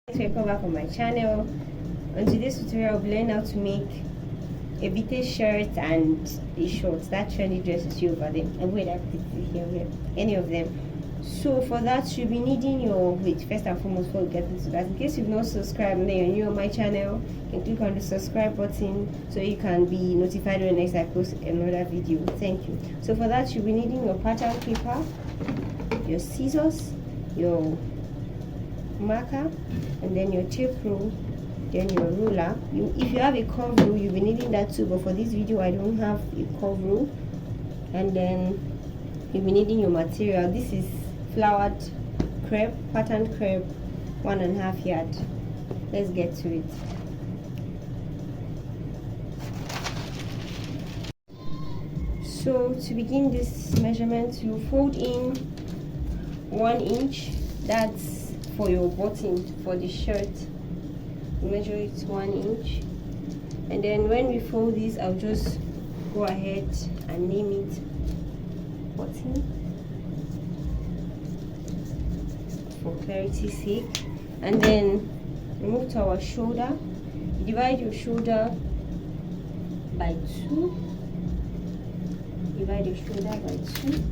Welcome back on my channel. On today's tutorial, we'll learn how to make a vintage shirt and a shorts, that trendy dress you see over there. And wait, I put it here, any of them. So for that, you'll be needing your first and foremost, before we get into that, in case you've not subscribed and you're new on my channel, you can click on the subscribe button so you can be notified when next I post another video. Thank you. So for that, you'll be needing your pattern paper, your scissors, your marker, and then your tape rule, then your ruler. If you have a curve rule, you'll be needing that too, but for this video I don't have a curve rule. And then you'll be needing your material. This is flowered crepe, patterned crepe, 1.5 yard. Let's get to it. So to begin this measurement, you fold in 1 inch. That's for your button for the shirt. Measure it 1 inch, and then when we fold this, I'll just go ahead and name it button for clarity's sake. And then we move to our shoulder. You divide your shoulder by 2. Divide your shoulder by 2.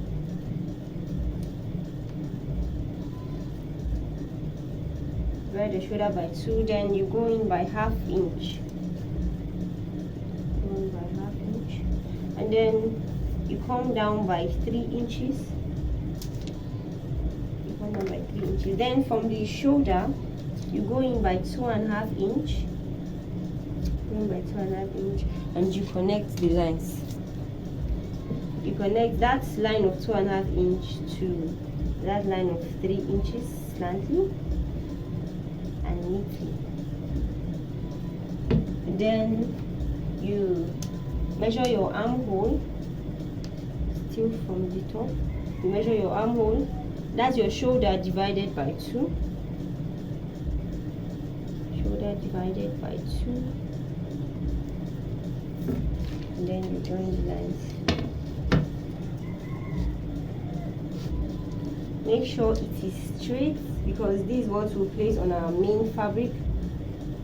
Divide the shoulder by 2, then you go in by 1/2 inch. Go in by 1/2 inch, and then you come down by 3 inches. You come down by 3 inches. Then from the shoulder, you go in by 2.5 inch. Go in by 2.5 inch, and you connect the lines. You connect that line of 2.5 inch to that line of 3 inches slightly and neatly. Then you measure your armhole, still from the top. You measure your armhole. That's your shoulder divided by 2. Shoulder divided by 2. And then you join the lines. Make sure it is straight, because this is what we'll place on our main fabric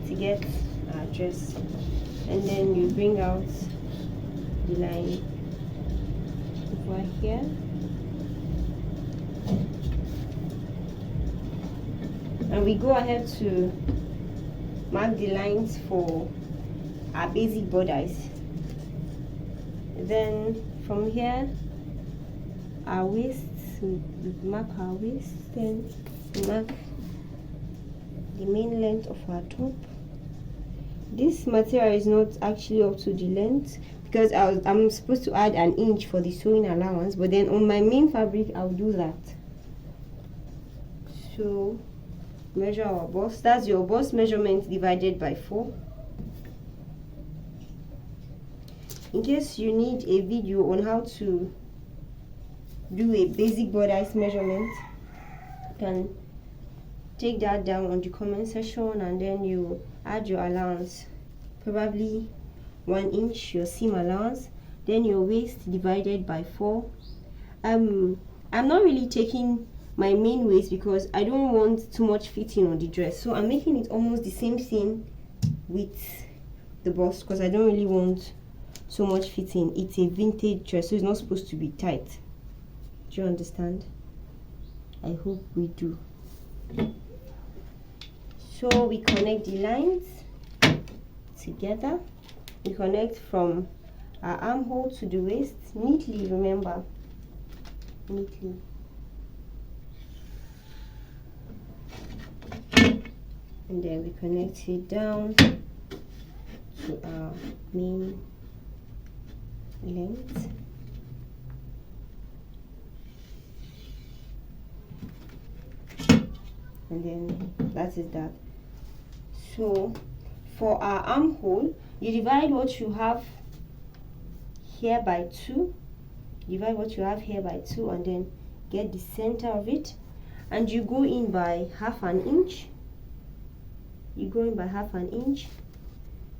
to get our dress. And then you bring out the line over here. And we go ahead to mark the lines for our basic borders. Then from here, our waist, we mark our waist, then we mark the main length of our top. This material is not actually up to the length, because I'm supposed to add 1 inch for the sewing allowance, but then on my main fabric I'll do that. So measure our bust. That's your bust measurement divided by 4. In case you need a video on how to do a basic bodice measurement, you can take that down on the comment section, and then you add your allowance, probably 1 inch, your seam allowance, then your waist divided by 4. I'm not really taking my main waist because I don't want too much fitting on the dress, so I'm making it almost the same thing with the bust, because I don't really want so much fitting. It's a vintage dress, so it's not supposed to be tight. Do you understand? I hope we do. So we connect the lines together. We connect from our armhole to the waist neatly, remember, neatly. And then we connect it down to our main length. And then that is that. So for our armhole, you divide what you have here by 2. Divide what you have here by 2, and then get the center of it, and you go in by 1/2 inch. You go in by 1/2 inch.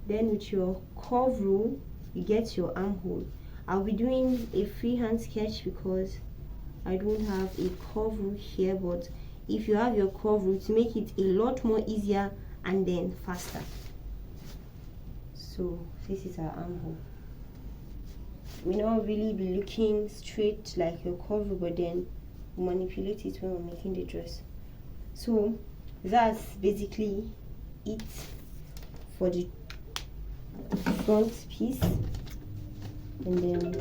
Then with your curve rule, you get your armhole. I'll be doing a freehand sketch because I don't have a curve rule here, but if you have your curve, to make it a lot more easier and then faster. So this is our armhole. We not really be looking straight like your curve, but then manipulate it when we're making the dress. So that's basically it for the front piece, and then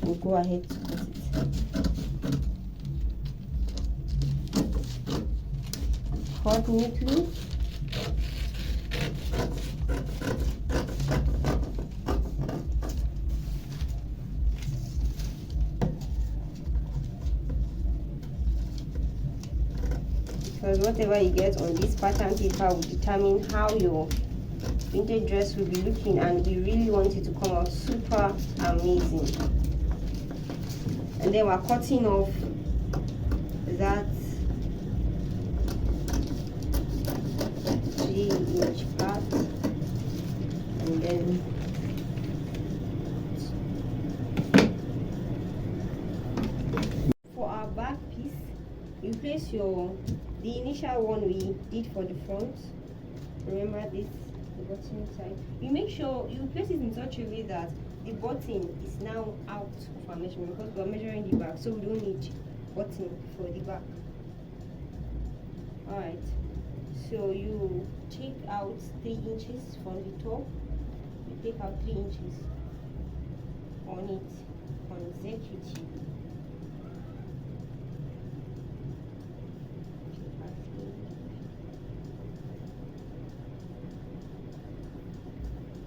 we'll go ahead to cut it. Cut neatly. Because whatever you get on this pattern paper will determine how your vintage dress will be looking, and we really want it to come out super amazing. And then we're cutting off that 3-inch part, and then for our back piece, you place the initial one we did for the front. Remember this, the button side. You make sure you place it in such a way that the button is now out of our measurement, because we're measuring the back, so we don't need button for the back. Alright, so you take out 3 inches from the top. You take out 3 inches on it consecutively.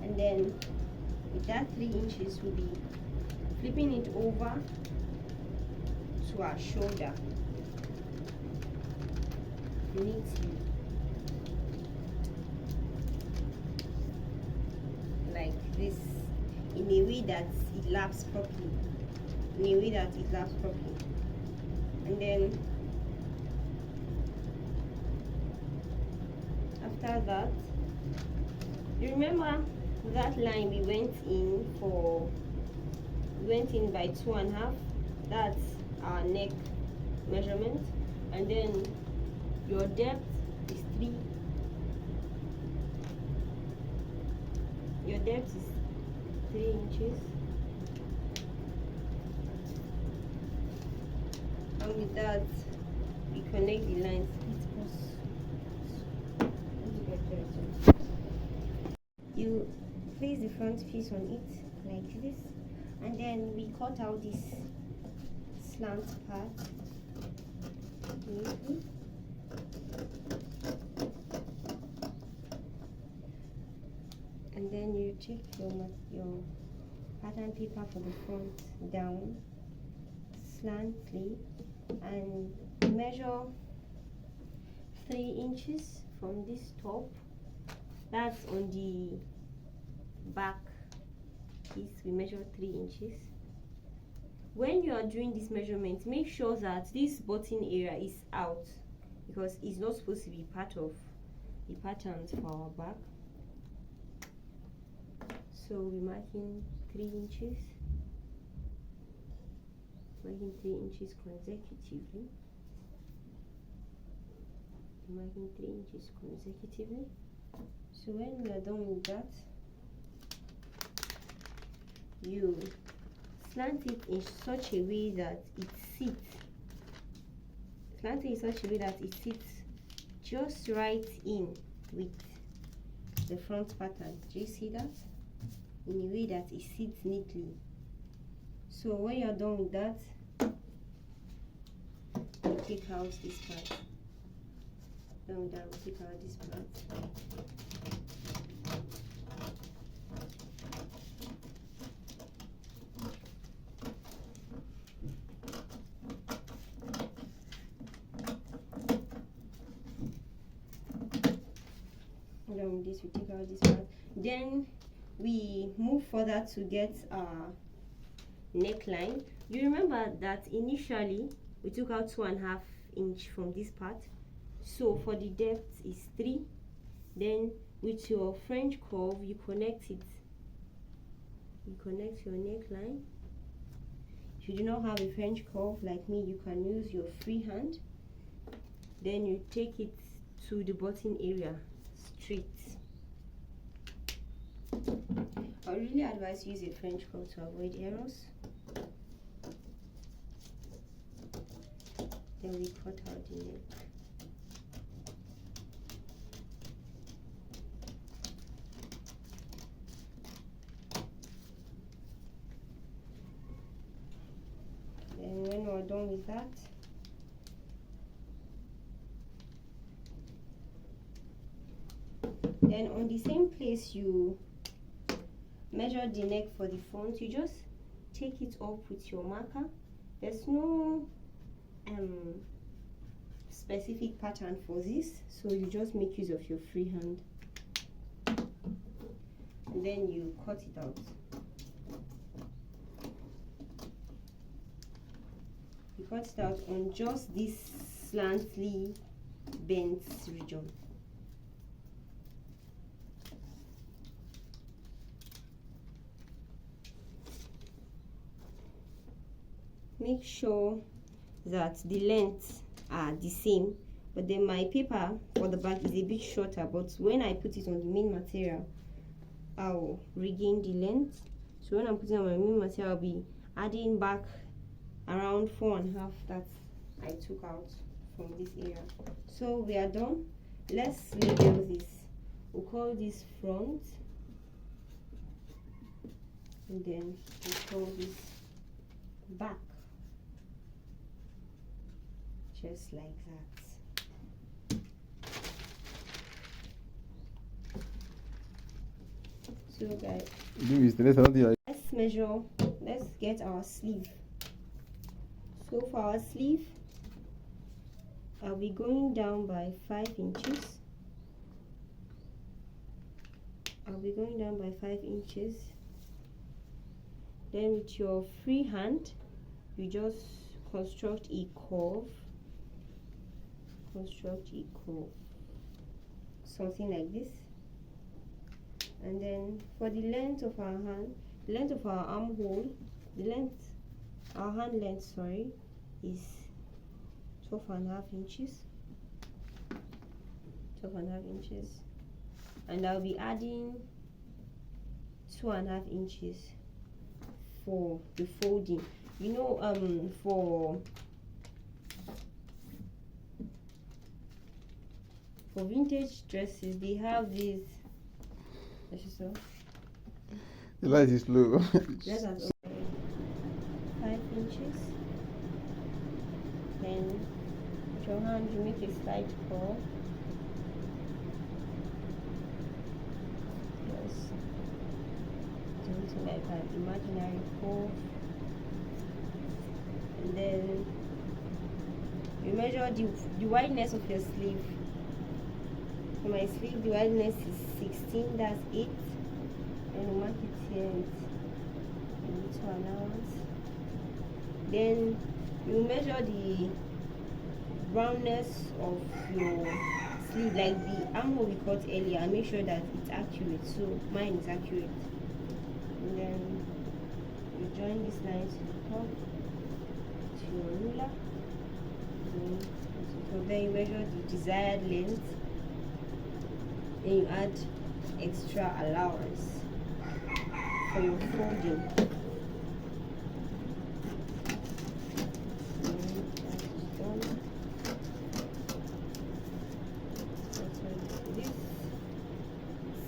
And then with that 3 inches, we'll be flipping it over to our shoulder neatly, like this, in a way that it laps properly. And then after that, you remember that line we went in by 2.5. That's our neck measurement, and then your depth is 3. Your depth is 3 inches, and with that we connect the lines. You place the front piece on it like this, and then we cut out this slant part neatly. And then you take your pattern paper for the front down slantly and measure 3 inches from this top. That's on the back piece. We measure 3 inches. When you are doing this measurement, make sure that this button area is out, because it's not supposed to be part of the patterns for our back. So we're marking 3 inches, consecutively. Marking 3 inches consecutively. So when we are done with that, you slant it in such a way that it sits. Just right in with the front pattern. Do you see that? In a way that it sits neatly. So when you're done with that, you take out this part. Done with that, we take out this part. Done with this, we take out this part. Then we move further to get our neckline. You remember that initially we took out 2.5 inch from this part, so for the depth is 3. Then with your French curve, you connect it. You connect your neckline. If you do not have a French curve like me, you can use your free hand. then you take it to the button area straight. I really advise use a French curl to avoid errors. Then we cut out the neck. Then when we're done with that, then on the same place you measure the neck for the front, you just take it up with your marker. There's no specific pattern for this, so you just make use of your free hand and then you cut it out. You cut it out on just this slantly bent region. Make sure that the lengths are the same, but then my paper for the back is a bit shorter, but when I put it on the main material I'll regain the length. So when I'm putting on my main material, I'll be adding back around 4.5 that I took out from this area. So we are done. Let's label this. We'll call this front, and then we'll call this back, just like that. So guys, let's measure, let's get our sleeve. So for our sleeve, I'll be going down by 5 inches. I'll be going down by 5 inches. Then with your free hand, you just construct a curve. Construct a curve, something like this. And then for the length of our hand, the length of our armhole, the length, our hand length, sorry, is 12.5 inches. 12.5 inches. And I'll be adding 2.5 inches for the folding. You know, for vintage dresses, they have these. The light is low. 5 inches. Then with your hand you make a slight curve. Just something like an imaginary curve. And then you measure the wideness of your sleeve. For my sleeve, the wideness is 16, that's 8. And you mark it here with little allowance. Then you measure the roundness of your sleeve, like the armhole we cut earlier, and make sure that it's accurate. So mine is accurate. And then you join this line to the top to your ruler. So then you measure the desired length. Then you add extra allowance for your folding. This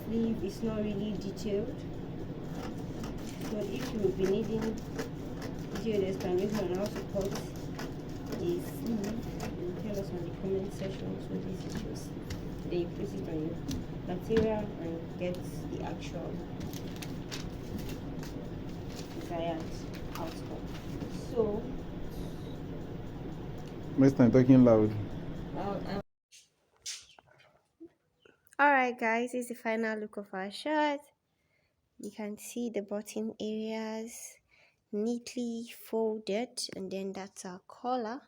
sleeve is not really detailed, so if you will be needing detailed explanation on how to cut a sleeve, you tell us on the comment section. So this is your sleeve. Then you place it on your material and get the actual desired outcome. So Next time talking loud. Alright guys, this is the final look of our shirt. You can see the button areas neatly folded, and then that's our collar,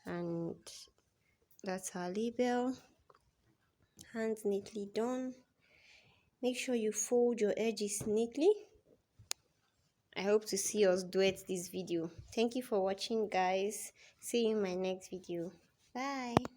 and that's our label. Hands neatly done. Make sure you fold your edges neatly. I hope to see us duet this video. Thank you for watching guys. See you in my next video. Bye.